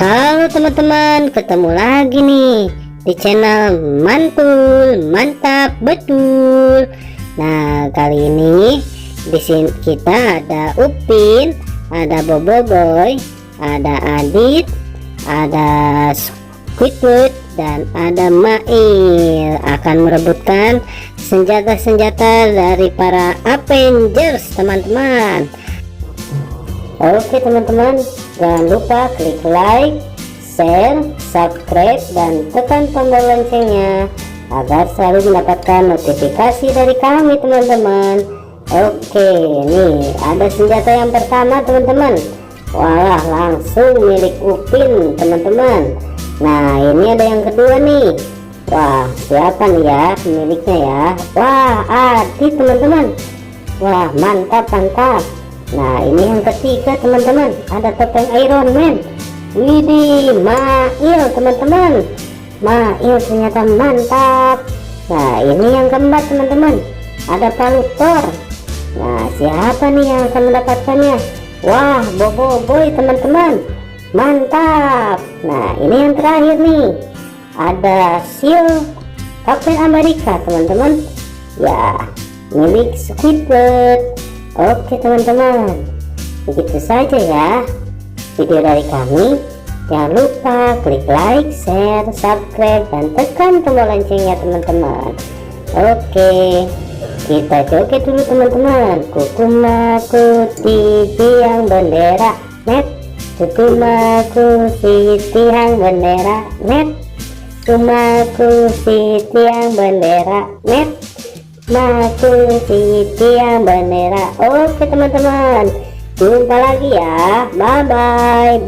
Halo teman-teman, ketemu lagi nih di channel Mantul Mantap Betul. Nah, kali ini di sini kita ada Upin, ada Boboiboy, ada Adit, ada Squidward, dan ada Mail akan merebutkan senjata-senjata dari para Avengers, teman-teman. Oke teman-teman, jangan lupa klik like, share, subscribe, dan tekan tombol loncengnya agar selalu mendapatkan notifikasi dari kami, teman-teman. Oke, nih ada senjata yang pertama, teman-teman. Wah, langsung milik Upin, teman-teman. Nah, ini ada yang kedua nih. Wah, siapa nih ya pemiliknya ya? Wah, Adit, teman-teman. Wah, mantap. Nah, ini yang ketiga, teman-teman. Ada topeng Iron Man. Widih, Mail, teman-teman. Mail ternyata mantap. Nah, ini yang keempat, teman-teman. Ada palu Thor. Nah, siapa nih yang akan mendapatkannya? Wah, Boboiboy, teman-teman. Mantap. Nah, ini yang terakhir nih. Ada shield Captain America, teman-teman. Ya, milik Squidward. Oke teman-teman, begitu saja ya video dari kami. Jangan lupa klik like, share, subscribe, dan tekan tombol loncengnya, teman-teman. Oke, kita joget dulu, teman-teman. Kukumaku di tiang bendera net, kukumaku di tiang bendera net, kukumaku di tiang bendera net, maku di tiang bendera. Oke teman-teman, jumpa lagi ya. Bye bye.